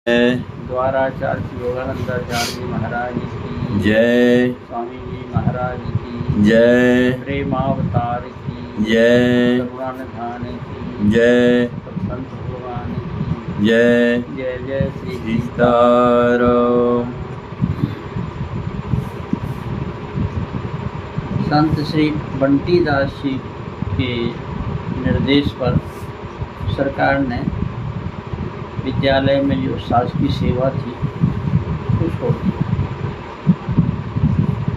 द्वाराचार्य योगानंदाचार्य जी महाराज की जय। स्वामी जी महाराज की जय। प्रेमावतार की जय। करुणानिधान की जय। संत भगवान की जय। जय जय श्री सीताराम। संत श्री बंटी दास जी के निर्देश पर सरकार ने विद्यालय में जो शासकीय सेवा थी उसको छोड़ दिया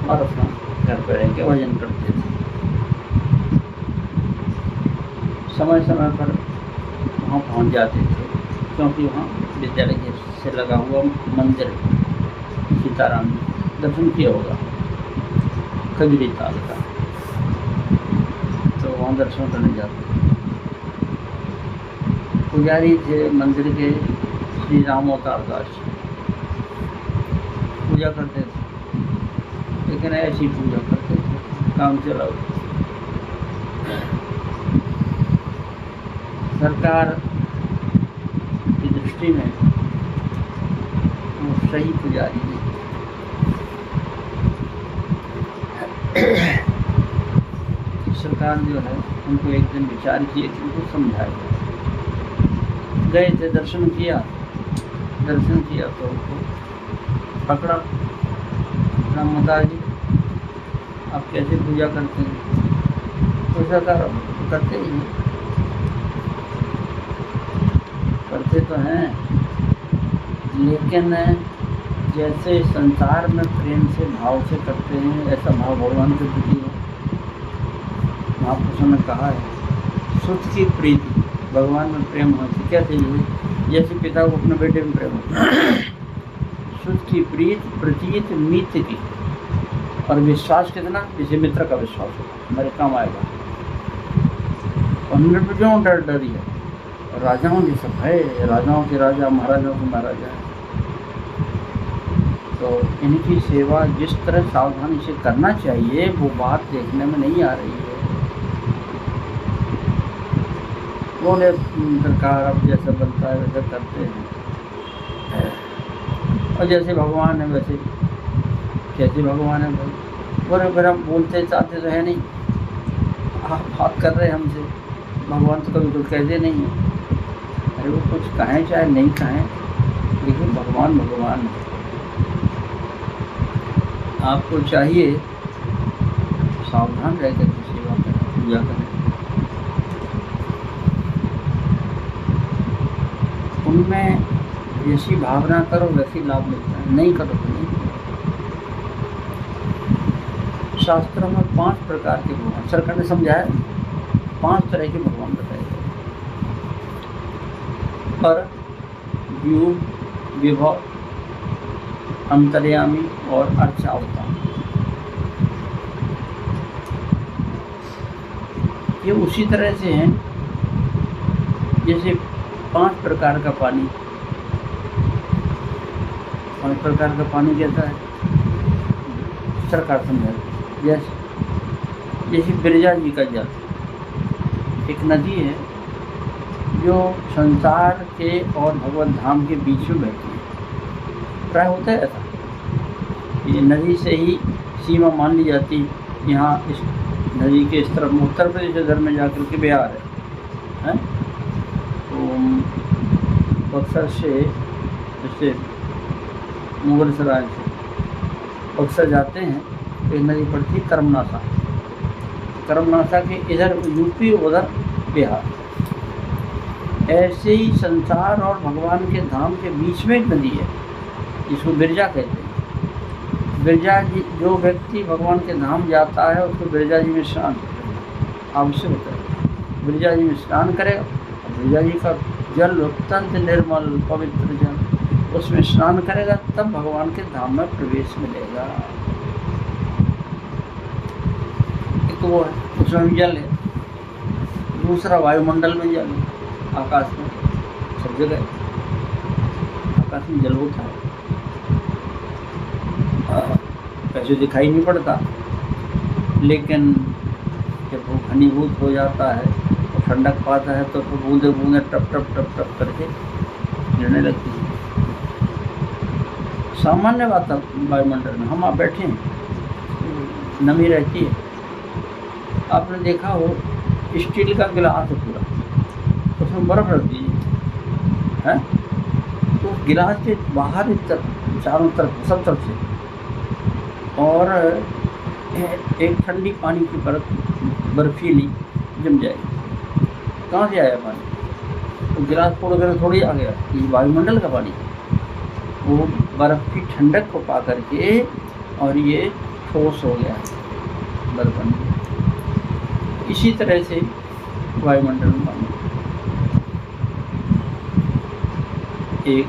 और अपना घर पर रह के भजन करते थे। समय समय पर वहाँ पहुँच जाते थे क्योंकि वहाँ विद्यालय से लगा हुआ मंदिर सीताराम दर्शन किया होगा खजूरी ताल का, तो वहाँ दर्शन करने जाते थे। पुजारी थे मंदिर के श्री राम अवतार दास, पूजा करते थे लेकिन ऐसी पूजा करते थे काम चलाओ। सरकार की दृष्टि में वो सही पुजारी नहीं। सरकार जो है उनको एक दिन विचार किए कि उनको समझाया। गए थे, दर्शन किया तो उनको पकड़ा, रामदास जी आप कैसे पूजा करते हैं? तो सरकार करते ही हैं, करते तो हैं लेकिन जैसे संसार में प्रेम से भाव से करते हैं ऐसा भाव भगवान के प्रति है। महापुरुषों ने कहा है सुख की प्रीति भगवान में प्रेम होती क्या चाहिए? जैसे पिता को अपने बेटे में प्रेम होता है। सुख की प्रीत प्रतीत मित्र की, और विश्वास कितना? जैसे मित्र का विश्वास होगा मेरे काम आएगा। और निर्भयों डर डरी है, राजाओं की सब है, राजाओं के राजा महाराजाओं के महाराजा है। तो इनकी सेवा जिस तरह सावधानी से करना चाहिए वो बात देखने में नहीं आ रही है। उन्होंने सरकार अब जैसा बनता है वैसा करते हैं, और जैसे भगवान है वैसे कैसे भगवान है भाई। और फिर हम बोलते चाहते तो है नहीं, आप बात कर रहे हैं हमसे, भगवान तो कभी कुछ कहते नहीं है। अरे वो कुछ कहें चाहे नहीं कहें लेकिन भगवान भगवान है। आपको चाहिए सावधान रहकर सेवा करें, पूजा करें। उनमें जैसी भावना करो वैसी लाभ मिलता है, नहीं करो तो नहीं। शास्त्रों में 5 प्रकार के भगवान सरकार ने समझाया, 5 तरह के भगवान बताए गए। पर व्यूह, विभव, अंतर्यामी और अर्चावतार, ये उसी तरह से हैं जैसे 5 प्रकार का पानी। 5 प्रकार का पानी कैसा है सरकार समझाए। जैसे बिरजा जी का जल एक नदी है जो संसार के और भगवत धाम के बीच में बहती है। प्राय होता है ऐसा, ये नदी से ही सीमा मान ली जाती है। यहाँ इस नदी के इस तरफ उत्तर प्रदेश इधर में जाकर के बिहार है, तो बक्सर से जैसे मुगल सराय से बक्सर जाते हैं एक नदी पड़ती है करमनासा, करमनासा के इधर यूपी उधर बिहार। ऐसे ही संसार और भगवान के धाम के बीच में एक नदी है जिसको बिरजा कहते हैं। बिरजा जी, जो व्यक्ति भगवान के धाम जाता है उसको बिरजा जी में स्नान आवश्यक होता है। बिरजा जी में स्नान करेगा, बिरजा जी का जल अत्यंत निर्मल पवित्र जल, उसमें स्नान करेगा तब भगवान के धाम में प्रवेश मिलेगा। एक वो है उसमें भी जल है, दूसरा वायुमंडल में जल है, आकाश में सब जगह आकाश में जल होता है। ऐसे दिखाई नहीं पड़ता लेकिन जब वो घनीभूत हो जाता है और ठंडक पाता है तो बूंदे बूंदे टप टप टप टप करके गिरने लगती है। सामान्य वायुमंडल में हम आप बैठे हैं, नमी रहती है। आपने देखा हो स्टील का गिलास है पूरा, उसमें बर्फ़ रख दीजिए है, तो उस गिलास के बाहर चारों तरफ सब तरफ से और एक ठंडी पानी की बर्फीली जम जाएगी। कहाँ से आया पानी? तो गिलास फोड़ कर थोड़ी आ गया, ये वायुमंडल का पानी। वो बर्फ़ की ठंडक को पा करके और ये ठोस हो गया बर्फ बन गया। इसी तरह से वायुमंडल में पानी एक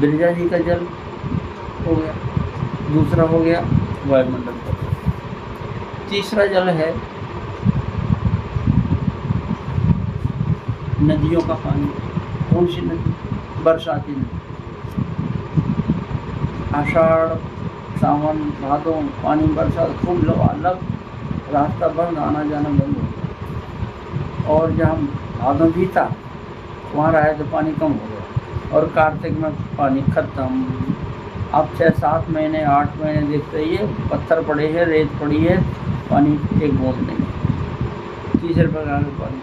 बिरजा जी का जल हो गया, दूसरा हो गया वायुमंडल का जल, तीसरा जल है नदियों का पानी। कौन सी नदी? बरसाती नदी। आषाढ़ सावन भादों पानी बरसात खूब लबालब, रास्ता बंद, आना जाना बंद हो गया। और जहाँ भादों भी था वहाँ रहा तो पानी कम हो गया, और कार्तिक में पानी खत्म। अब 6-7 महीने 8 महीने देखते ही पत्थर पड़े हैं, रेत पड़ी है, पानी एक बूंद नहीं है। तीसरे प्रकार का पानी।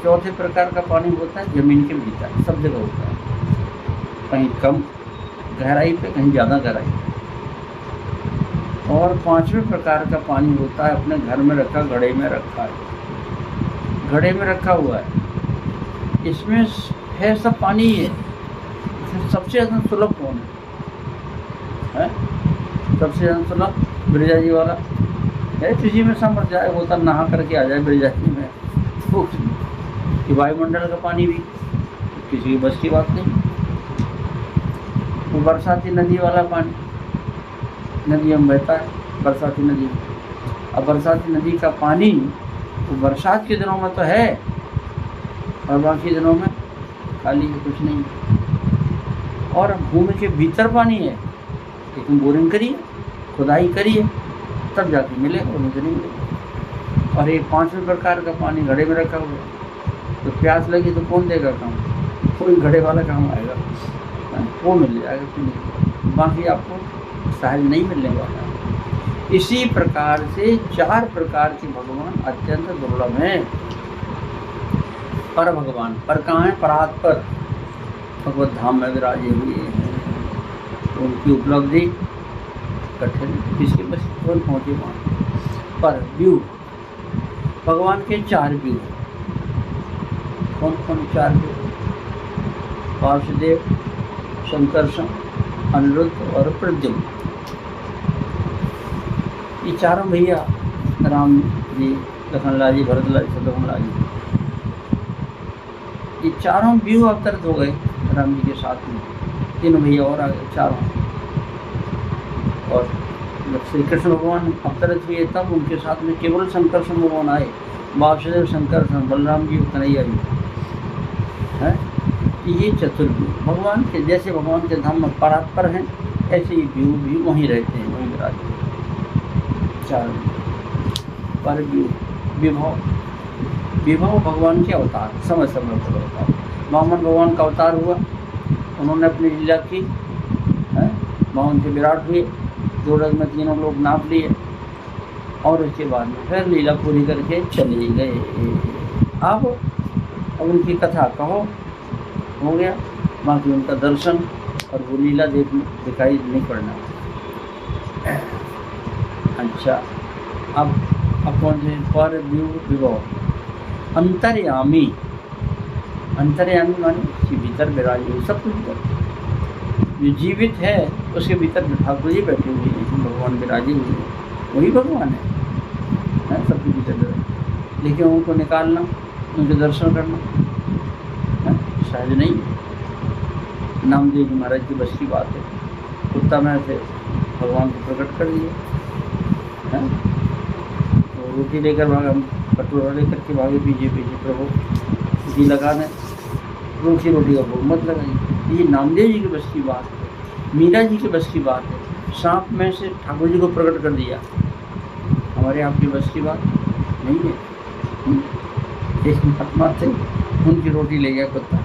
चौथे प्रकार का पानी होता है ज़मीन के भीतर, सब जगह होता है, कहीं कम गहराई पे, कहीं ज़्यादा गहराई पे। और पांचवें प्रकार का पानी होता है अपने घर में रखा, घड़े में रखा है, घड़े में रखा हुआ है। इसमें है सब पानी ही है। सबसे ज़्यादा सुलभ कौन है? सबसे ज़्यादा सुलभ बिरजा जी वाला है। किसी में समझ जाए होता, नहा करके आ जाए बिरजा जी में, कि वायुमंडल का पानी भी किसी की बस की बात नहीं। वो बरसाती नदी वाला पानी, नदियों में बहता है बरसाती नदी। अब बरसाती नदी का पानी वो बरसात के दिनों में तो है, और बाकी दिनों में खाली है, कुछ नहीं। और भूमि के भीतर पानी है, लेकिन बोरिंग करिए, खुदाई करिए, तब जाके मिलेगा, नहीं तो नहीं मिलेगा। और एक पांचवें प्रकार का पानी घड़े में रखा हुआ, तो प्यास लगी तो कौन देगा काम? कोई घड़े वाला काम आएगा, वो मिल जाएगा, तो बाकी आपको सहज नहीं मिलने वाला है। इसी प्रकार से 4 प्रकार के भगवान अत्यंत दुर्लभ हैं। पर भगवान पर कहाँ है? परात पर भगवत धाम में विराजे हुए हैं, तो उनकी उपलब्धि कठिन, किसके बस कौन पहुँचे वहाँ पर। व्यू भगवान के 4 व्यू हैं। कौन कौन 4 व्यू? वासुदेव, शंकरषण, अनिरुद्ध और प्रद्युम्न। ये चारों भैया, राम जी, लखनलाल जी, भरतलाल, शत्रुघ्न जी, ये चारों व्यू अवतरित हो गए राम जी के साथ में। 3 भैया और आ गए, चारों। और जब श्री कृष्ण भगवान अवतरित हुए तब उनके साथ में केवल शंकरषण भगवान आए, वासुदेव, शंकरषण, बलराम जी, कन्हैया जी है। ये चतुर्व्यूह भगवान के, जैसे भगवान के धाम में परात्पर हैं, ऐसे ही व्यू भी वहीं रहते हैं, वहीं विराजते हैं। 4 पर व्यू। विभव विभव भगवान के अवतार, समय समय पर अवतार। वामन भगवान का अवतार हुआ, उन्होंने अपनी लीला की है, वामन से विराट हुए, 2 रथ में तीनों लोग नाप लिए, और उसके बाद में फिर लीला पूरी करके चले गए। अब उनकी कथा कहो, हो गया, बाकी उनका दर्शन और वो लीला दिखाई नहीं पड़ना। अच्छा, अब कौन से? पर व्यू विभव। अंतर्यामी, अंतर्यामी माने उसके भीतर विराजे, सब कुछ भीतर जो जीवित है उसके भीतर ठाकुर जी बैठे हुए हैं, भगवान विराजे हुए हैं, वही भगवान है सब कुछ भीतर। लेकिन उनको निकालना, उनके दर्शन करना सहज नहीं। नामदेव जी महाराज की बस की बात है, कुत्ता में से भगवान को प्रकट कर दिया है, तो रोटी लेकर भागा, कटोरा लेकर के भागे पीछे पीछे, प्रभु जी लगा दें, रूखी रोटी का भोग मत लगाइए। ये नामदेव जी की बस की बात है, मीरा जी की बस की बात है। सांप में से ठाकुर जी को प्रकट कर दिया, हमारे आपकी बस की बात नहीं है। एक महात्मा थे, उनकी रोटी ले गया कुत्ता,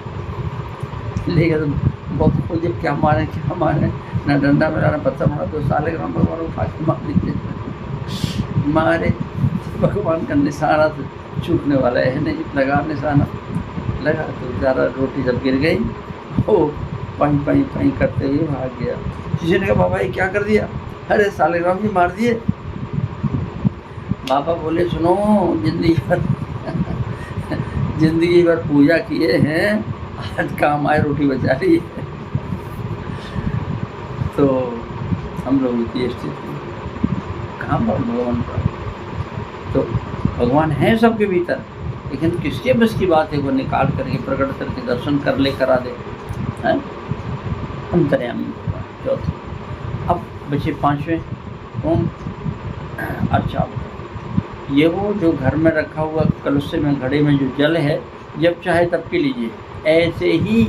ले गया तो बहुत खोजे क्या मारे ना डंडा मेरा ना पत्थर मारा, तो साले राम भगवान उठा के मार दीजिए। मारे भगवान का निशाना तो चूकने वाला है नहीं, लगा निशाना, लगा तो ज़्यादा रोटी जब गिर गई वो पाई पाई पाई करते हुए भाग गया। किसी ने कहा बाबा ये क्या कर दिया? अरे साले राम जी मार दिए। बाबा बोले सुनो, जिंदगी भर पूजा किए हैं, आज काम आए रोटी बचा रही है। तो हम लोगों की स्थिति कहाँ पर भगवान का, तो भगवान है सबके भीतर, लेकिन किसके बस की बात है वो निकाल करके प्रकट करके दर्शन कर ले करा दे, हैं? अंतर्यामी भगवान चौथे। अब बचे पांचवें ओम अर्चा। ये वो जो घर में रखा हुआ कलश में घड़े में जो जल है, जब चाहे तब पी लीजिए। ऐसे ही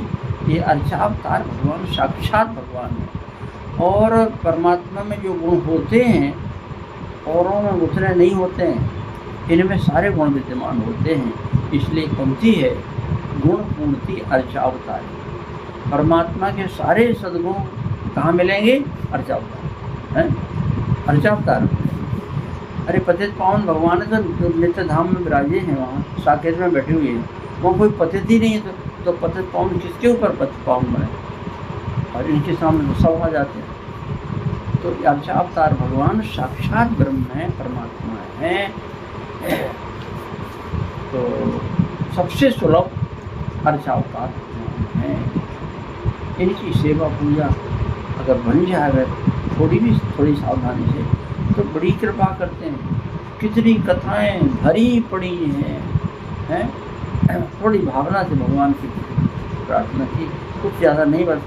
ये अर्चावतार भगवान साक्षात भगवान है, और परमात्मा में जो गुण होते हैं औरों में उतने नहीं होते हैं, इनमें सारे गुण विद्यमान होते हैं। इसलिए पंक्ति है गुण पूर्ति अर्चावतार। परमात्मा के सारे सद्गुण कहाँ मिलेंगे? अर्चावतार हैं, अर्चावतार। अरे पतित पावन भगवान है तो नित्य धाम में विराजे हैं, वहाँ साकेत में बैठे हुए हैं, वहाँ कोई पतित ही नहीं है, तो पतित पावन किसके ऊपर पतित पावन बने? और इनके सामने तो सब आ जाते हैं। तो अर्चावतार भगवान साक्षात ब्रह्म है, परमात्मा है। तो सबसे सुलभ अर्चावतार भगवान है। इनकी सेवा पूजा अगर बन जाए थोड़ी सावधानी से, तो बड़ी कृपा करते हैं। कितनी कथाएं भरी पड़ी हैं। थोड़ी भावना से भगवान की प्रार्थना की, कुछ ज़्यादा नहीं, बस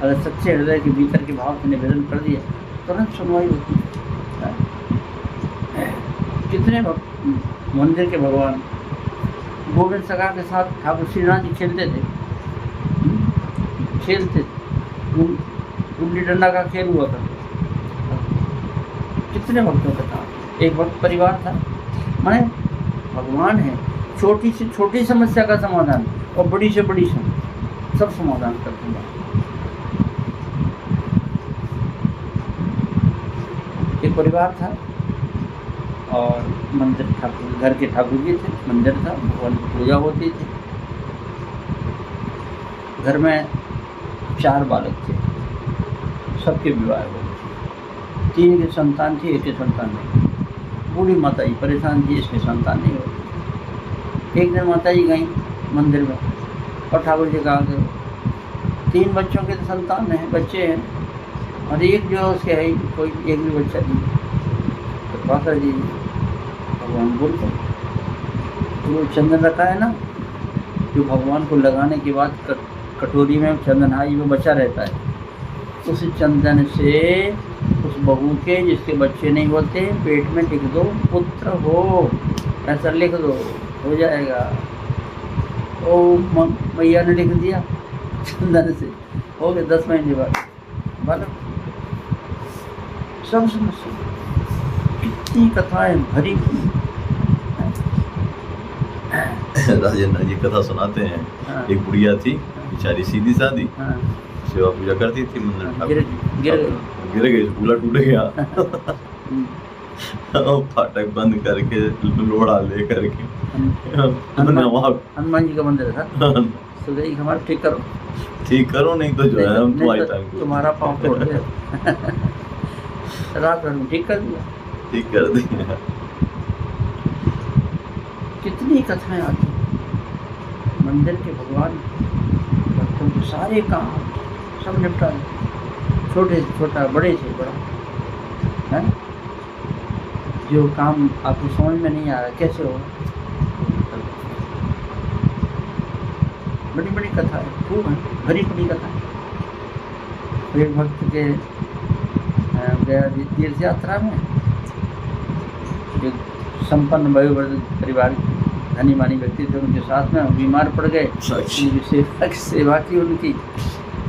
अगर सच्चे हृदय के भीतर के भाव से निवेदन कर दिया, तुरंत सुनवाई होती है। कितने मंदिर के भगवान गोविंद सगा के साथ ठाकुर श्रीनाथ जी खेलते थे, गुल्ली डंडा का खेल हुआ था। कितने भक्तों का था, एक भक्त परिवार था। माने भगवान है, छोटी से छोटी समस्या का समाधान और बड़ी से बड़ी सब समाधान कर दूंगा। एक परिवार था और मंदिर ठाकुर, घर के ठाकुर जी थे, मंदिर था, भगवान की पूजा होती थी। घर में 4 बालक थे, सबके विवाह हो गए। 3 की संतान थी, 1 की संतान नहीं। बूढ़ी माता जी परेशान थी, इसकी संतान नहीं होती। एक दिन माता जी गई मंदिर में और ठाकुर जी कहा कि 3 बच्चों के तो संतान है, बच्चे हैं, और एक जो उसके है कोई एक भी बच्चा नहीं। तो पाकर जी भगवान बोलते, तो चंदन रखा है ना, जो भगवान को लगाने के बाद कटोरी में चंदनाई में बचा रहता है, उस चंदन से उस बहू के जिसके बच्चे नहीं होते पेट में लिख दो पुत्र हो, ऐसा लिख दो, हो जाएगा। ओ मैया ने लिख दिया चंदन से, हो गए 10 महीने बाद बालक। सब समस्या, कितनी कथाएं भरी हुई। राजेंद्र जी कथा सुनाते हैं। हाँ। एक बुढ़िया थी बेचारी, सीधी सादी, हाँ। सेवा पूजा करती थी मंदिर में, गिर गई, झूला टूट गया। फाटक बंद करके लोड़ा ले करके हनुमान जी का मंदिर था, तो गई हमारा ठीक करो नहीं तो जो है हम तुम्हारा पाँव तोड़ दे। रात भर में ठीक कर दिया। कितनी कथाएं आती मंदिर के भगवान भक्तों के सारे काम सब निपटा देते, छोटे से छोटा, बड़े से बड़ा है। जो काम आपको समझ में नहीं आ रहा कैसे होगा, बड़ी बड़ी कथा है, खूब है, भरी बड़ी कथा है। एक भक्त के गया तीर्थ यात्रा में, एक संपन्न वयोवृद्ध परिवार धनी मानी व्यक्ति थे, उनके साथ में बीमार पड़ गए। उनकी सेवा की उनकी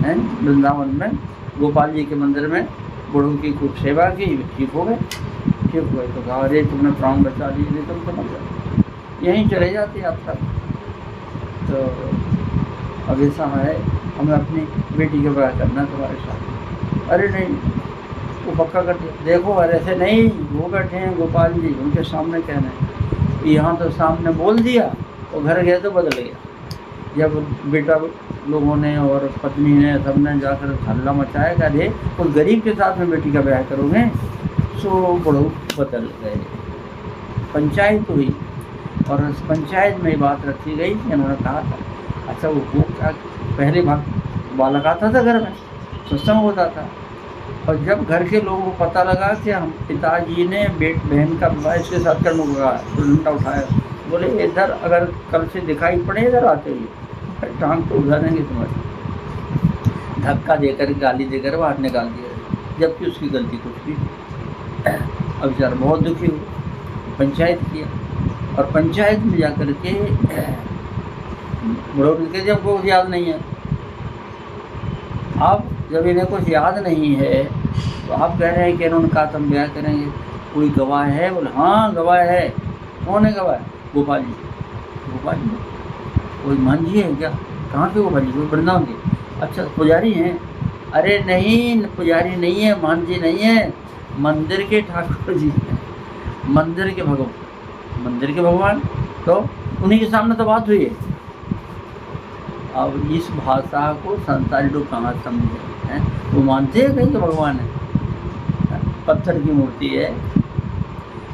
है वृंदावन में गोपाल जी के मंदिर में बूढ़ों की खूब सेवा की, ठीक हो गए। तो कहा अरे तुमने प्राण बचा लिए, तुम समझ जाओ, यहीं चले जाते यात्रा। तो अब ऐसा है हमें अपनी बेटी का ब्याह करना है तुम्हारे साथ। अरे नहीं, वो पक्का कर दिया। देखो अरे ऐसे नहीं, वो बैठे हैं गोपाल जी, उनके सामने कहना है, यहाँ तो सामने बोल दिया और घर गए तो बदल गया। जब बेटा लोगों ने और पत्नी ने सबने जाकर हल्ला मचाया कि अरे उस गरीब के साथ में बेटी का ब्याह करोगे, सो बड़ो बदल गए। पंचायत हुई और उस पंचायत में बात रखी गई कि उन्होंने कहा था, अच्छा वो क्या पहले बालक आता था घर में, सत्संग होता था, और जब घर के लोगों को पता लगा कि हम पिताजी ने बहन का विवाह इसके साथ करने को कहा, तो डंडा उठाया, बोले इधर अगर कल से दिखाई पड़े इधर आते हुए टांग तो उठा देंगे तुम्हारी। धक्का देकर गाली देकर बाहर निकाल दिया, जबकि उसकी गलती कुछ भी। अब बेचारा बहुत दुखी हुआ, पंचायत किया, और पंचायत में जाकर के बड़ों ने कहा हमको कुछ याद नहीं है। अब जब इन्हें कुछ याद नहीं है तो आप कह रहे हैं कि इन्होंने कहा तुम ब्याह करेंगे, कोई गवाह है? बोले हाँ गवाह है। कौन है गवाह? गोपाल जी। गोपाल जी कोई मान जी है क्या? कहाँ के गोपाल जी? वृंदावन के। अच्छा पुजारी हैं? अरे नहीं, पुजारी नहीं है, मान जी नहीं है, मंदिर के ठाकुर जी हैं, मंदिर के भगवान, मंदिर के भगवान। तो उन्हीं के सामने तो बात हुई है। अब इस भाषा को संसारी लोग कहाँ समझे हैं? वो मानते हैं कहीं तो भगवान है, पत्थर की मूर्ति है,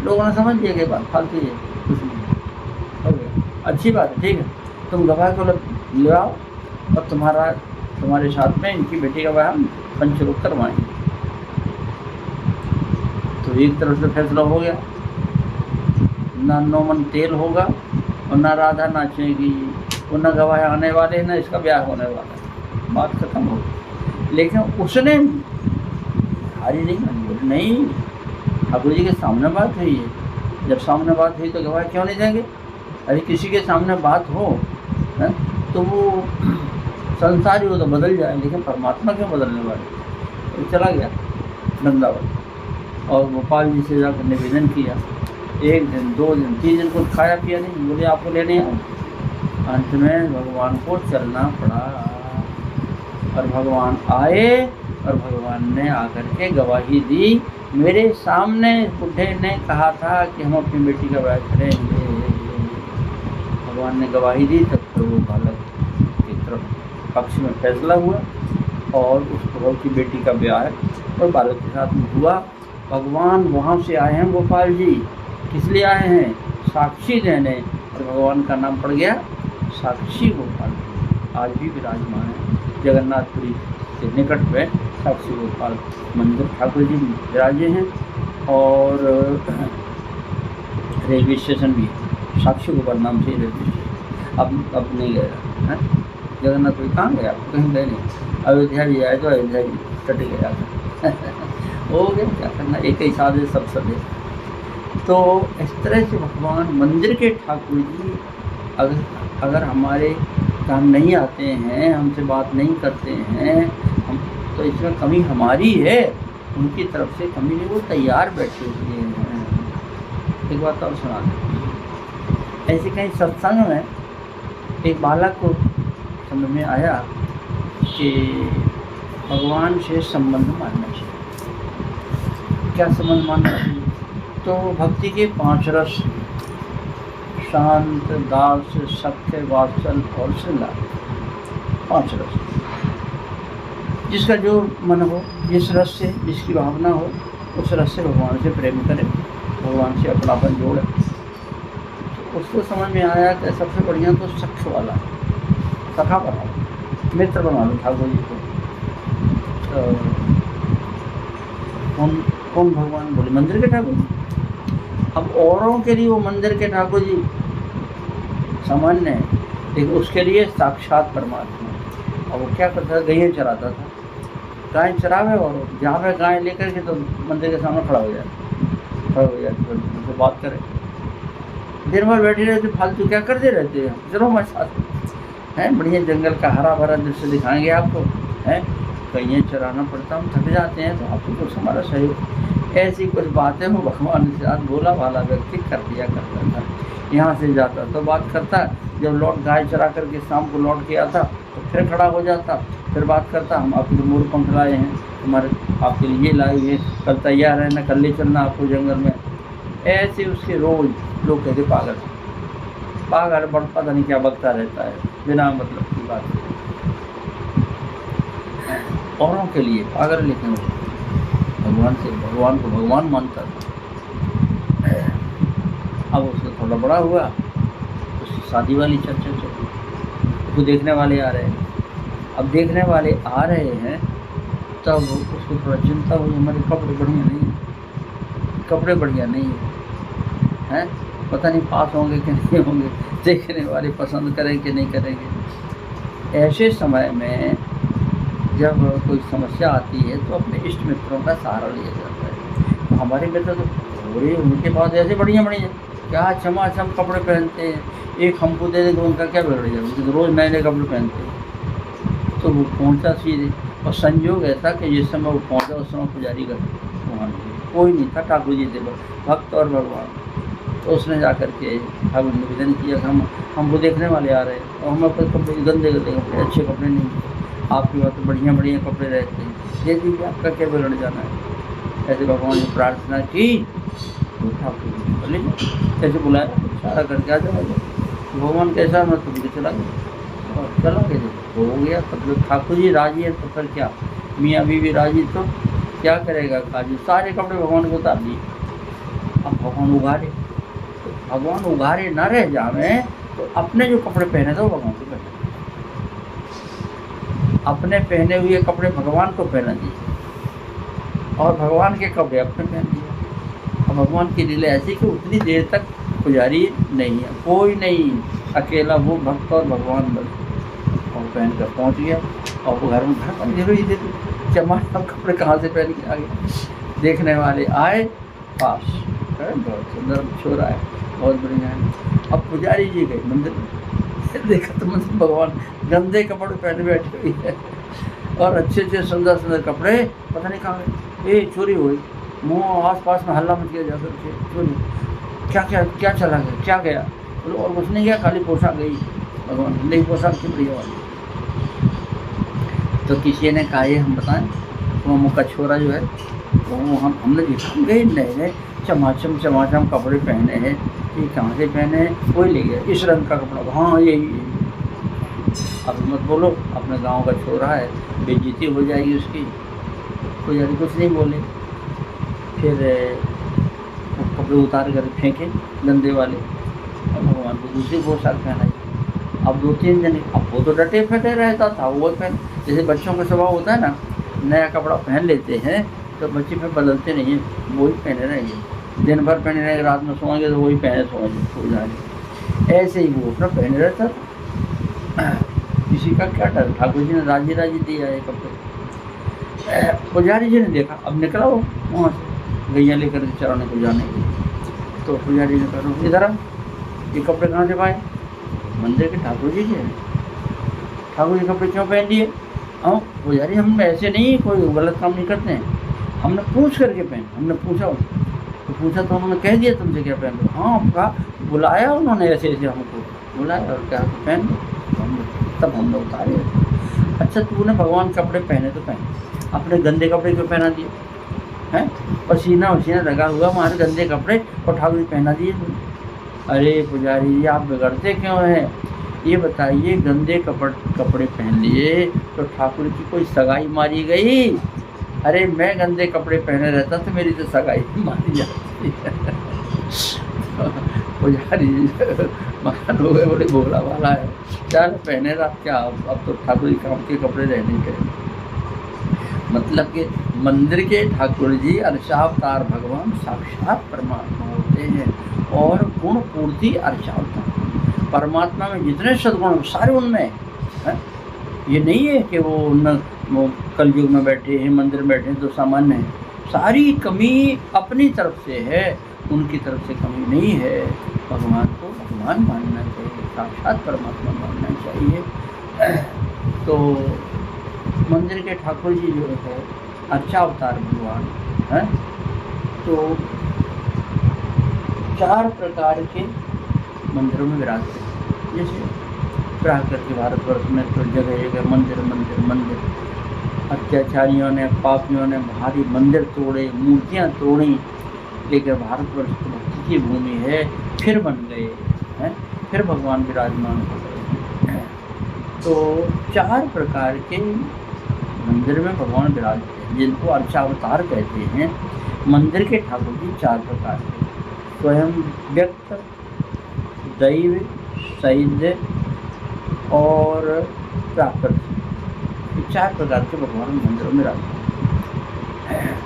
लोगों ने समझ लिया कि बात फालतू है, कुछ नहीं हो गया। अच्छी बात है, ठीक है, तुम गवाह को ले आओ और तुम्हारे साथ में इनकी बेटी का ब्याह पंचलोक करवाएंगे। तो एक तरफ से फैसला हो गया, ना नौमन तेल होगा और ना राधा नाचेगी, और न गवाह आने वाले, न इसका ब्याह होने वाला है, बात खत्म हो गई। लेकिन उसने हारी नहीं मानी, बोली नहीं, ठाकुर जी के सामने बात हुई है, जब सामने बात हुई तो गवाह क्यों नहीं देंगे? अरे किसी के सामने बात हो है तो वो संसारी हो तो बदल जाए, लेकिन परमात्मा क्यों बदलने वाले? तो चला गया वृंदावन और गोपाल जी से जाकर निवेदन किया। 1 दिन 2 दिन 3 दिन कुछ खाया पिया नहीं, बोले आपको लेने आऊँ। अंत में भगवान को चलना पड़ा और भगवान आए और भगवान ने आकर के गवाही दी। मेरे सामने बुढ़े ने कहा था कि हम अपनी बेटी का ब्याह करेंगे, भगवान ने गवाही दी, तब तो वो बालक की तरफ पक्ष में फैसला हुआ और उस प्रभु की बेटी का ब्याह और बालक के साथ में हुआ। भगवान वहाँ से आए हैं गोपाल जी, किस लिए आए हैं? साक्षी देने, और भगवान का नाम पड़ गया साक्षी गोपाल। आज भी विराजमान है जगन्नाथपुरी के निकट में साक्षी गोपाल मंदिर, ठाकुर जी विराजे हैं, और रेलवे स्टेशन भी साक्षी गोपाल नाम से रेलवे स्टेशन। अब नहीं गया है जगन्नाथपुरी, कहाँ गया? आप कहीं गए नहीं। अयोध्या भी आए तो अयोध्या भी कट गया हो गया, क्या करना, एक ही साथ है सब सब है। तो इस तरह से भगवान मंदिर के ठाकुर जी अगर हमारे काम नहीं आते हैं, हमसे बात नहीं करते हैं, हम तो इसमें कमी हमारी है, उनकी तरफ से कमी नहीं, वो तैयार बैठे हुए हैं। एक बात और सुना दें, ऐसे कहीं सत्संग में एक बालक को समझ में आया कि भगवान से संबंध मानना चाहिए। क्या संबंध मानना चाहिए? तो भक्ति के 5 रस, शांत, दास, सख्य, वात्सल और श्रृंगार, 5 रस। जिसका जो मन हो, जिस रस से जिसकी भावना हो, उस रस से भगवान से प्रेम करे, भगवान से अपनापन जोड़े। तो उसको समझ में आया कि सबसे बढ़िया तो सख्य वाला है, सखा बना लो, मित्र बना लो ठाकुर जी को। कौन भगवान? बोले मंदिर के ठाकुर जी। अब औरों के लिए वो मंदिर के ठाकुर जी सामान्य है, लेकिन उसके लिए साक्षात परमात्मा। अब वो क्या करता था? गैया चराता था, गाय चरावे, और जहाँ पे गाय लेकर के तो मंदिर के सामने खड़ा हो जाए तो बात करे। दिन भर बैठे रहते, फालतू क्या करते रहते हैं? चलो मैं साथ हैं, बढ़िया जंगल का हरा भरा दृश्य दिखाएंगे आपको, हैं, गैया चराना पड़ता, हम थक जाते हैं, तो आपको कुछ हमारा सहयोग। ऐसी कुछ बातें वो भगवान के साथ भोला भाला व्यक्ति कर दिया करता था। यहाँ से जाता तो बात करता, जब लौट गाय चरा करके शाम को लौट के आता तो फिर खड़ा हो जाता, फिर बात करता, हम आपके लिए मोर पंख लाए हैं, हमारे आपके लिए ये लाए हुए, कल तैयार है ना, कल ले चलना आपको जंगल में। ऐसे उसके रोज लोग कहते पागल पागल, बड़ पता नहीं क्या बकता रहता है बिना मतलब की बात। औरों के लिए पागल, लेकिन भगवान को भगवान मानता था। अब उससे थोड़ा बड़ा हुआ, उसकी शादी वाली चर्चा चली, उसको देखने वाले आ रहे हैं। अब देखने वाले आ रहे हैं तब उसको थोड़ा चिंता हुई, हमारे कपड़े बढ़िया नहीं हैं, कपड़े बढ़िया नहीं हैं, पता नहीं पास होंगे कि नहीं होंगे, देखने वाले पसंद करें कि नहीं करेंगे। ऐसे समय में जब कोई समस्या आती है तो अपने इष्ट मित्रों का सहारा लिया जाता है। तो हमारे मित्र तो थोड़े उनके पास ऐसे बढ़िया क्या चमाचम कपड़े पहनते हैं, एक हमको दे दें तो उनका क्या बिगड़ जाए, उनके तो रोज़ नए नए कपड़े पहनते हैं। तो वो पहुँचा सीधे, और संयोग ऐसा कि जिस समय वो पहुँचा उस समय पुजारी घर वहाँ कोई नहीं था, ठाकुर जी थे भक्त और भगवान। तो उसने जा कर के ठाकुर निवेदन किया कि हमको देखने वाले आ रहे हैं और हमारे पास कपड़े गंदे गंदे कपड़े, अच्छे कपड़े नहीं, आपके पास तो बढ़िया बढ़िया कपड़े रहते हैं, दे दीजिए, आपका क्या बिगड़ जाना है। ऐसे भगवान ने प्रार्थना की तो ठाकुर जी बोले ऐसे बुलाया, सारा करके आ जाओ। भगवान कैसा मैं तुम के चला गया और चला गया, हो गया। तब जब ठाकुर जी राजी है तो फिर क्या, मियाँ बीवी राजी तो क्या करेगा काजी, सारे कपड़े भगवान को उतार दिए। अब भगवान उघारे, तो भगवान उघारे न रह जावे तो अपने जो कपड़े पहने थे वो भगवान को पहने, अपने पहने हुए कपड़े भगवान को पहना दिए और भगवान के कपड़े अपने पहन दिए। अब भगवान की लीला ऐसी कि उतनी देर तक पुजारी नहीं है, कोई नहीं, अकेला वो भक्त और भगवान बस। और पहन कर पहुँच गया और वो घर में जरूरी थे, चमार कपड़े कहाँ से पहन के आ गए। देखने वाले आए पास, बहुत सुंदर छोरा है, बहुत बढ़िया है। अब पुजारी जी गए मंदिर में, देखा तो मंदिर भगवान गंदे कपड़े पहने बैठे हुई है और अच्छे अच्छे सुंदर सुंदर कपड़े पता नहीं कहाँ गए। ये चोरी हुई, मुँह आस पास में हल्ला मच गया, जाकर के चोरी, क्या चला गया, क्या गया, बोलो और कुछ नहीं गया, खाली पोशाक गई, भगवान नई पोशाक की बढ़िया वाली। तो किसी ने कहा ये हम बताएं, तो मुका छोरा जो है वो हमने देखा गए नए चमाचम कपड़े पहने हैं, ये कहाँ से पहने हैं, कोई ले गया, इस रंग का कपड़ा, हाँ यही। अब मत बोलो, अपने गांव का छोरा है, बेइज्जती हो जाएगी उसकी। कोई यार कुछ नहीं बोले, फिर वो कपड़े उतार कर फेंके गंदे वाले और भगवान को दूसरी पोशाक पहनाई। अब 2-3 दिन, अब वो तो डटे फटे रहता था, वो पहन, जैसे बच्चों का स्वभाव होता है ना, नया कपड़ा पहन लेते हैं तो बच्चे फिर बदलते नहीं हैं, वही पहने रहेंगे, दिन भर पहने रहेंगे, रात में सोएंगे तो वही पहने सोएंगे, सो जाएंगे। ऐसे ही वो अपना पहने रहता था, किसी का क्या डर। ठाकुर जी ने राजी दिया है कपड़े। पुजारी जी ने देखा, अब निकला वो वहाँ से गैया लेकर के चराने को जाने के लिए, तो पुजारी ने कहा इधर आ, ये कपड़े कहाँ से पाए, मंदिर के ठाकुर जी के, ठाकुर जी कपड़े क्यों पहन लिए। हाँ पुजारी, हम ऐसे नहीं कोई गलत काम नहीं करते हैं, हमने पूछ करके पहन, हमने पूछा तो उन्होंने कह दिया तुमसे क्या पहन लो। हाँ कहा, बुलाया उन्होंने ऐसे हमको बुलाया और क्या पहन लो, तब हमने उतारे। अच्छा तूने भगवान कपड़े पहने तो पहने, अपने गंदे कपड़े क्यों पहना दिए हैं, पसीना लगा हुआ हमारे गंदे कपड़े और ठाकुर जी पहना दिए। अरे पुजारी जी आप बिगड़ते क्यों हैं, ये बताइए, गंदे कपड़े पहन लिए तो ठाकुर की कोई सगाई मारी गई। अरे मैं गंदे कपड़े पहने रहता तो मेरी तो सगाई मारी जाती है। पुजारी महान हो गए, बड़े भोला वाला है, चल पहने रहा क्या, अब तो ठाकुर जी काम के कपड़े रहने के। मतलब कि मंदिर के ठाकुर जी अर्चावतार भगवान साक्षात परमात्मा होते हैं और गुण पूर्ति अर्चावतार। परमात्मा में जितने सद्गुण सारे उनमें है। ये नहीं है कि वो कलयुग में बैठे हैं, मंदिर में बैठे हैं तो सामान्य है, सारी कमी अपनी तरफ से है, उनकी तरफ से कमी नहीं है। भगवान को भगवान मानना चाहिए, साक्षात परमात्मा मानना चाहिए। तो मंदिर के ठाकुर जी जो है अर्चावतार भगवान हैं, तो 4 प्रकार के मंदिरों में विराजते हैं। जैसे प्राकृत के भारतवर्ष में तो जगह जगह मंदिर मंदिर मंदिर, अत्याचारियों ने पापियों ने भारी मंदिर तोड़े, मूर्तियाँ तोड़ी, लेकिन भारतवर्ष तो भक्ति की भूमि है, फिर बन गए हैं, फिर भगवान विराजमान हो गए हैं। तो 4 प्रकार के मंदिर में भगवान विराजते हैं, जिनको अर्चावतार कहते हैं। मंदिर के ठाकुर जी 4 प्रकार के, स्वयं व्यक्त, दैव, सैन्य और प्राकृत, 4 प्रकार के भगवान मंदिरों में विराजते हैं।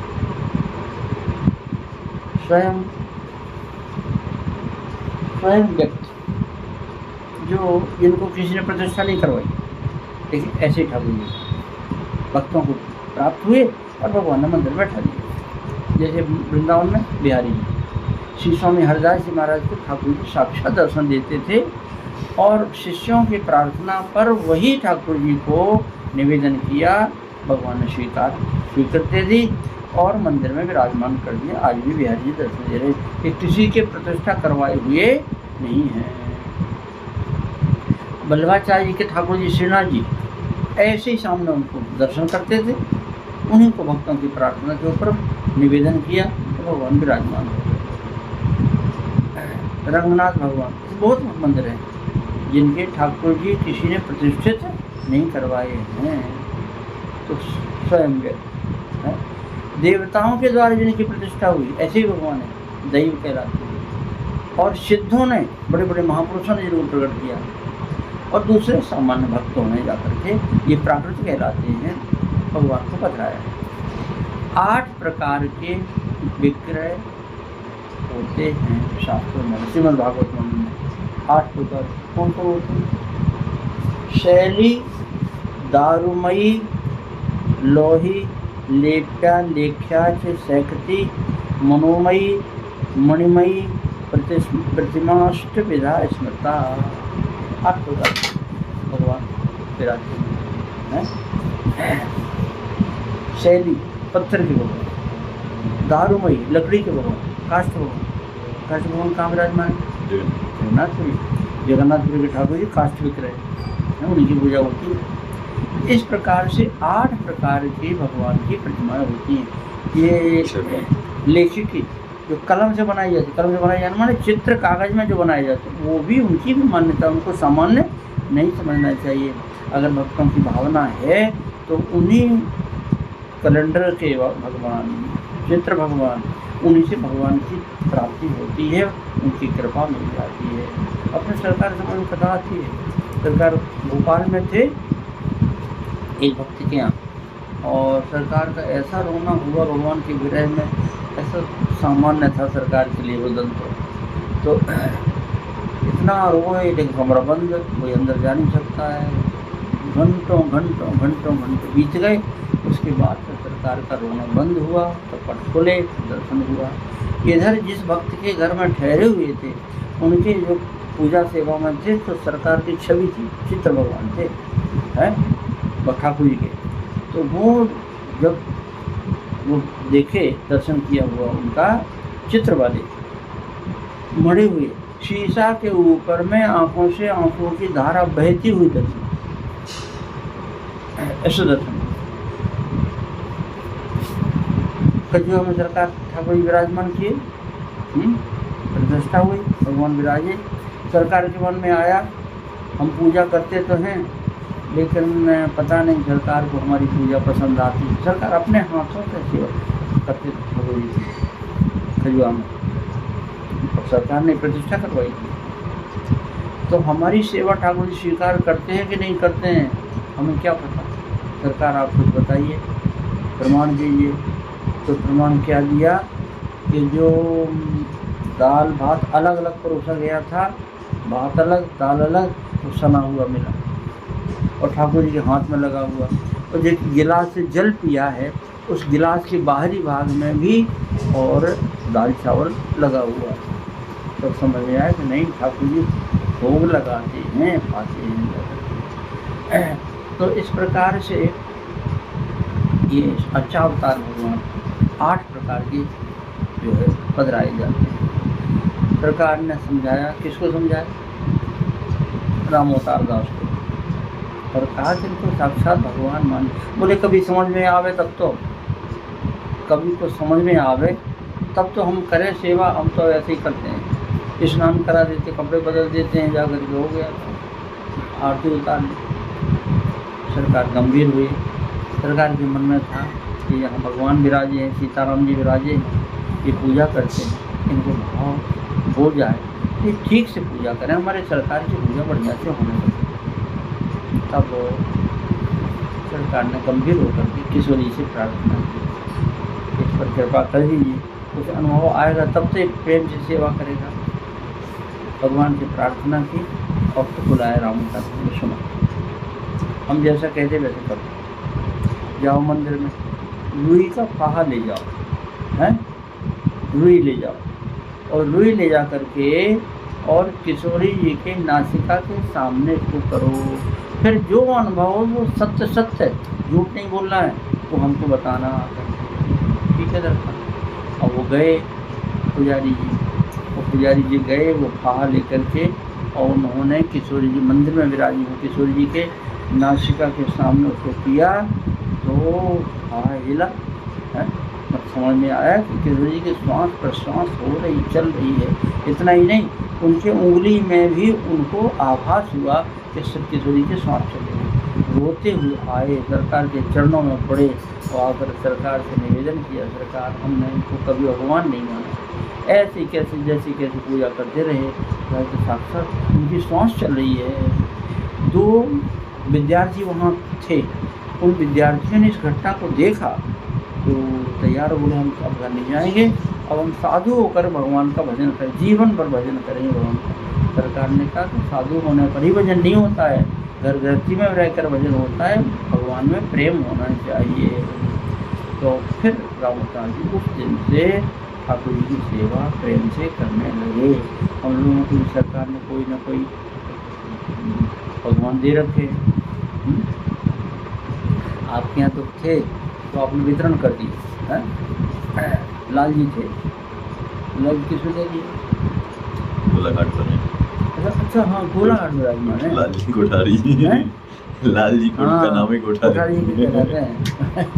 स्वयं व्यक्त, जो जिनको किसी ने प्रतिष्ठा नहीं करवाई, लेकिन ऐसे ठाकुर जी भक्तों को प्राप्त हुए और भगवान ने मंदिर बैठा दिए। जैसे वृंदावन में बिहारी जी, श्री स्वामी हरदास जी महाराज को ठाकुर जी साक्षात दर्शन देते थे और शिष्यों की प्रार्थना पर वही ठाकुर जी को निवेदन किया, भगवान ने स्वीकृति दी और मंदिर में विराजमान कर दिया। आज भी बिहारी जी दर्शन दे रहे, ये किसी के प्रतिष्ठा करवाए हुए नहीं है। बल्लभाचार्य जी के ठाकुर जी श्रीनाथ जी ऐसे ही सामने उनको दर्शन करते थे, उन्हीं को भक्तों की प्रार्थना के ऊपर निवेदन किया तो भगवान विराजमान हो गए। रंगनाथ भगवान, बहुत मंदिर हैं जिनके ठाकुर जी किसी ने प्रतिष्ठित नहीं करवाए हैं, तो स्वयं व्यक्त है। देवताओं के द्वारा जिनकी प्रतिष्ठा हुई, ऐसे ही भगवान है, दैव कहलाते हैं। और सिद्धों ने, बड़े बड़े महापुरुषों ने जिनको प्रकट किया, और दूसरे सामान्य भक्तों ने जाकर के ये प्राकृत कहलाते हैं, भगवान को बतलाया है। 8 प्रकार के विग्रह होते हैं शास्त्रों में, श्रीमद् भागवत में 8 प्रकार कौन कौन होते हैं? शैली, दारुमयी, लोही, लेप्या, लेख्या, सैकती, मनोमयी, मणिमयी, प्रतिमाष्ट विधा स्मृता। 8 प्रकार भगवान विराजते हैं। शैली, पत्थर के भगवान, दारुमयी, लकड़ी के भगवान, काष्ठ भगवान कहाँ विराजमान है? जगन्नाथपुरी के ठाकुर जी काष्ठ विग्रह, उनकी पूजा होती है। इस प्रकार से 8 प्रकार की भगवान की प्रतिमाएं होती हैं। ये लेखिकी जो कलम से बनाई जाती है, कलम से बनाई जाने माने चित्र कागज में जो बनाए जाते हैं, वो भी उनकी भी मान्यता, उनको सामान्य नहीं समझना चाहिए। अगर भक्तों की भावना है तो उन्हीं कैलेंडर के भगवान, चित्र भगवान, उन्हीं से भगवान की प्राप्ति होती है, उनकी कृपा मिल जाती है। अपने सरकार समय में कथा आती है, सरकार भोपाल में थे एक भक्ति के यहाँ, और सरकार का ऐसा रोना हुआ भगवान के विरह में, ऐसा सामान्य था सरकार के लिए रुदन, तो इतना रोए, लेकिन कमरा बंद, कोई अंदर जा नहीं सकता है। घंटों घंटों घंटों घंटों बीत गए, उसके बाद तो सरकार का रोना बंद हुआ, तो पट खुले, दर्शन हुआ। इधर जिस भक्त के घर में ठहरे हुए थे, उनके जो पूजा सेवा में थे, तो सरकार की छवि थी, चित्र भगवान थे, हैं ठाकुर जी के। तो वो जब वो देखे, दर्शन किया हुआ उनका चित्र वाले मरे हुए, शीशा के ऊपर में आंखों से आंखों की धारा बहती हुई दर्शन, ऐसे दर्शन। कजुआ में सरकार ठाकुर जी विराजमान किए, प्रतिष्ठा हुई, भगवान विराजे। सरकार के मन में आया, हम पूजा करते तो हैं, लेकिन पता नहीं सरकार को हमारी पूजा पसंद आती है। सरकार अपने हाथों से सेवा करते थे ठाकुर जी की खजुआ में, और सरकार ने प्रतिष्ठा करवाई थी। तो हमारी सेवा ठाकुर जी स्वीकार करते हैं कि नहीं करते हैं, हमें क्या पता। सरकार आप कुछ बताइए, प्रमाण दीजिए। तो प्रमाण क्या दिया कि जो दाल भात अलग अलग परोसा गया था, भात अलग दाल अलग, तो सना हुआ मिला, और ठाकुर जी के हाथ में लगा हुआ। और जो गिलास से जल पिया है, उस गिलास के बाहरी भाग में भी और दाल चावल लगा हुआ। तो समझ में आया कि नहीं, ठाकुर जी भोग लगाते हैं, पाते हैं। तो इस प्रकार से ये अच्छा अवतार भगवान 8 प्रकार की जो है पधराए जाते हैं। सरकार ने समझाया, किसको समझाया? राम अवतार दास को, और कहा कि इनको साक्षात भगवान मान। बोले कभी समझ में आवे तब तो, कभी को समझ में आवे तब तो हम करें सेवा। हम तो ऐसे ही करते हैं, स्नान करा देते, कपड़े बदल देते हैं, जाकर के हो गया, आरती उतार ली। सरकार गंभीर हुई। सरकार के मन में था कि यहाँ भगवान विराजे हैं, सीताराम जी विराजे हैं, ये पूजा करते हैं, इनको भाव हो जाए, ये ठीक से पूजा करें, हमारे सरकार की पूजा बढ़िया से होने लगे। तब सरकार ने गंभीर होकर के किशोरी से प्रार्थना की, इस पर कृपा कर दीजिए, कुछ अनुभव आएगा तब तो प्रेम से सेवा करेगा। भगवान से प्रार्थना की और तो बुलाया राम का, सुनो हम जैसा कहते वैसे करो, जाओ मंदिर में रुई का फाहा ले जाओ, हैं रुई ले जाओ, और रुई ले जा करके और किशोरी जी के नासिका के सामने इसको करो, फिर जो अनुभव हो वो सत्य सत्य है, झूठ नहीं बोलना है, वो हमको बताना। ठीक है दरअसल। अब वो गए पुजारी जी, वो पुजारी जी गए, वो फाहा लेकर के, और उन्होंने किशोरी जी मंदिर में विराजी हुई किशोरी जी के नासिका के सामने उसको किया, तो फाहा हिला है। समझ में आया कि किशोरी जी की श्वास प्रश्वास हो रही, चल रही है। इतना ही नहीं, उनके उंगली में भी उनको आभास हुआ कि किशोरी की श्वास चल रही है। रोते हुए आए, सरकार के चरणों में पड़े और आकर सरकार से निवेदन किया, सरकार हमने इनको कभी भगवान नहीं माना, ऐसे कैसे जैसी कैसे पूजा करते रहे, तो साक्षात उनकी श्वास चल रही है। 2 विद्यार्थी वहाँ थे, उन विद्यार्थियों ने इस घटना को देखा तो तैयार बोले हम अब घर नहीं जाएंगे, अब हम साधु होकर भगवान का भजन करें, जीवन भर भजन करेंगे भगवान का। सरकार ने कहा कि साधु होने पर ही भजन नहीं होता है, घर गृहस्थी में रहकर भजन होता है, भगवान में प्रेम होना चाहिए। तो फिर राम अवतार जी उस दिन से ठाकुर जी की सेवा प्रेम से करने लगे। हम लोगों को सरकार ने कोई ना कोई भगवान दे रखे, आपके यहाँ तो थे तो आपने वितरण कर दिए हैं। लाल जी थे, लाल जी किसमें दे दिए? गोलाघाट पर। अच्छा हाँ, गोलाघाट में राजमान है, लाल जी कोठारी, लाल जी का नाम ही कोठारी है।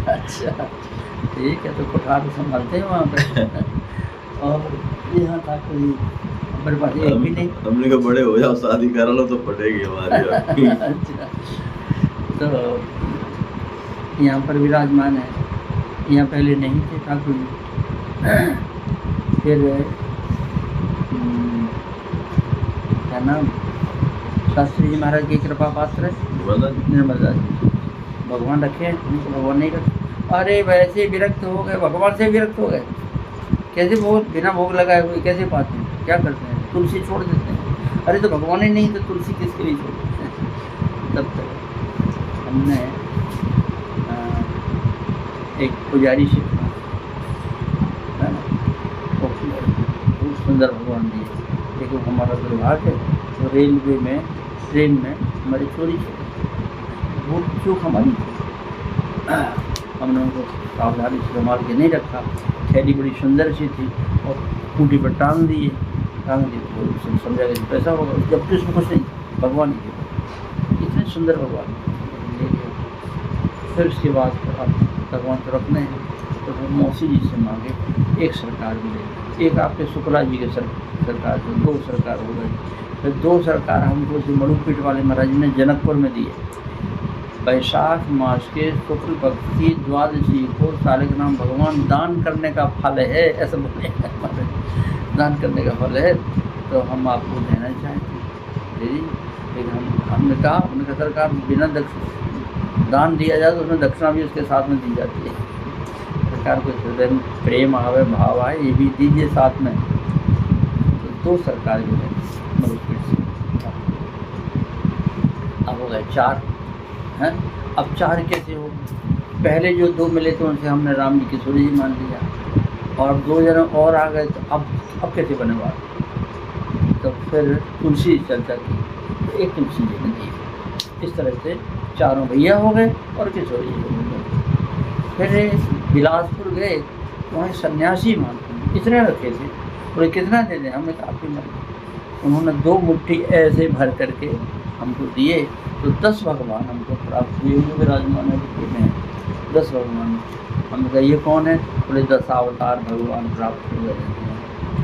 अच्छा ठीक है, तो कोठार संभालते हैं वहाँ पे। और यहाँ था कोई हमारे पास एक भी नहीं। हमने कहा बड़े हो जाओ, शादी करा लो तो पटेगी हमारी। अच्छा, तो यहाँ पर विराजमान है, यहाँ पहले नहीं थे ठाकुर जी। फिर क्या नाम, शास्त्री जी महाराज की कृपा पात्र निर्मला जी, भगवान रखे, उनको भगवान नहीं रखे। अरे वैसे विरक्त हो गए, भगवान से विरक्त हो गए, कैसे भोग बिना भोग लगाए हुए कैसे पाते हैं? क्या करते हैं? तुलसी छोड़ देते हैं। अरे तो भगवान ही नहीं तो तुलसी किसके लिए छोड़ते हैं? तब तक हमने एक पुजारी से बहुत सुंदर भगवान दिए, लेकिन हमारा दुर्भाग्य है तो रेलवे में ट्रेन में हमारी चोरी वो चूक हमारी थी। हमने उनको सावधानी से संभाल के नहीं रखा। थैली बड़ी सुंदर सी थी और खूंटी पर टांग दिए तो समझा कि पैसा होगा, जबकि उसमें कुछ नहीं, भगवान ही थे, इतने सुंदर भगवान ले गए। फिर उसके बाद भगवान तो रखने हैं, तो हम मौसी जी से मांगे, एक सरकार मिले, एक आपके शुक्ला जी के सरकार, तो 2 सरकार हो गए। फिर 2 सरकार हमको जो मड़ुपीठ वाले महाराज ने जनकपुर में दिए। वैशाख मास के शुक्ल पक्ष की द्वादशी को सालिग्राम भगवान दान करने का फल है, ऐसा बोले, दान करने का फल है, तो हम आपको देना चाहते हैं। लेकिन हमने कहा सरकार बिना दान दिया जाए तो उसमें दक्षिणा भी उसके साथ में दी जाती है। सरकार को हृदय में प्रेम आवे, भाव आए, ये भी दीजिए साथ में। तो 2 सरकार जो है मरुपीठ से, अब हो गए 4 हैं। अब 4 कैसे हो? पहले जो 2 मिले थे उनसे हमने राम जी किशोरी जी मान लिया, और 2 जन और आ गए, तो अब कैसे बने बात? तो फिर तुलसी चर्चा की, तो एक तुलसी जी ने दी। इस तरह से 4 भैया हो गए और किशोरी जी हो गए। फिर बिलासपुर गए, वहाँ सन्यासी मानते हैं, इतने रखे थे। बोले कितना दे दें? हमने कहा आपकी मर्जी। उन्होंने 2 मुट्ठी ऐसे भर करके हमको दिए, तो 10 भगवान हमको प्राप्त हुए। विराजमान है 10 भगवान। हमने कहा ये कौन है? बोले 10 अवतार भगवान प्राप्त हो गए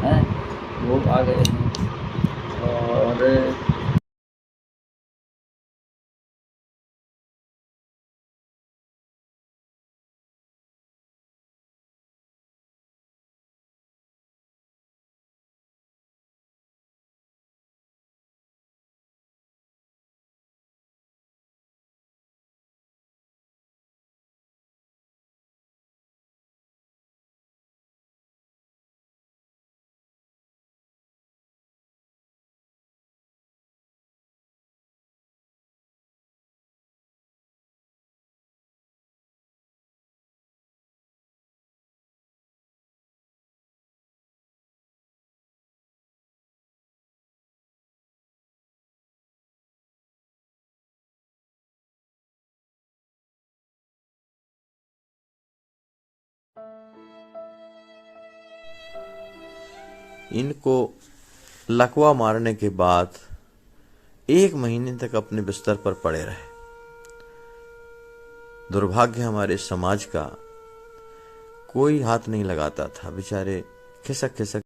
हैं, वो आ गए हैं। और इनको लकवा मारने के बाद 1 महीने तक अपने बिस्तर पर पड़े रहे। दुर्भाग्य हमारे समाज का, कोई हाथ नहीं लगाता था, बेचारे खिसक खिसक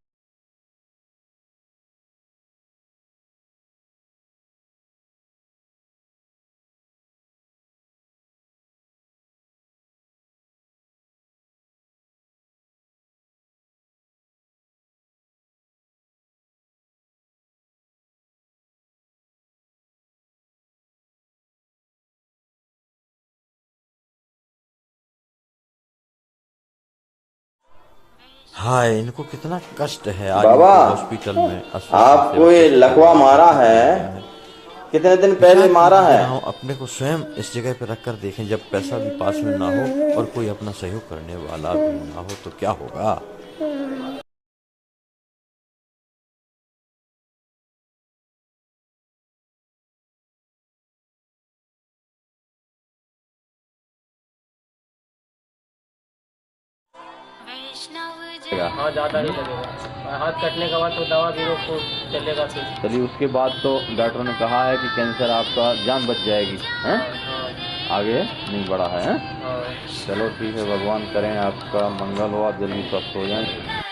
हाय, इनको कितना कष्ट है। आज बाबा, हॉस्पिटल में आपको ये लकवा मारा है, कितने दिन पहले मारा है? अपने को स्वयं इस जगह पे रख कर देखें, जब पैसा भी पास में ना हो और कोई अपना सहयोग करने वाला भी ना हो तो क्या होगा। हाँ, ज़्यादा नहीं लगेगा। हाथ कटने के बाद तो दवा भी रोक चलेगा फिर। चलिए, उसके बाद तो डॉक्टर ने कहा है कि कैंसर आपका जान बच जाएगी, हैं? हाँ, आगे नहीं बढ़ा है, हैं? हाँ। चलो ठीक है, भगवान करें आपका मंगल हो, आप जल्दी स्वस्थ हो जाएं।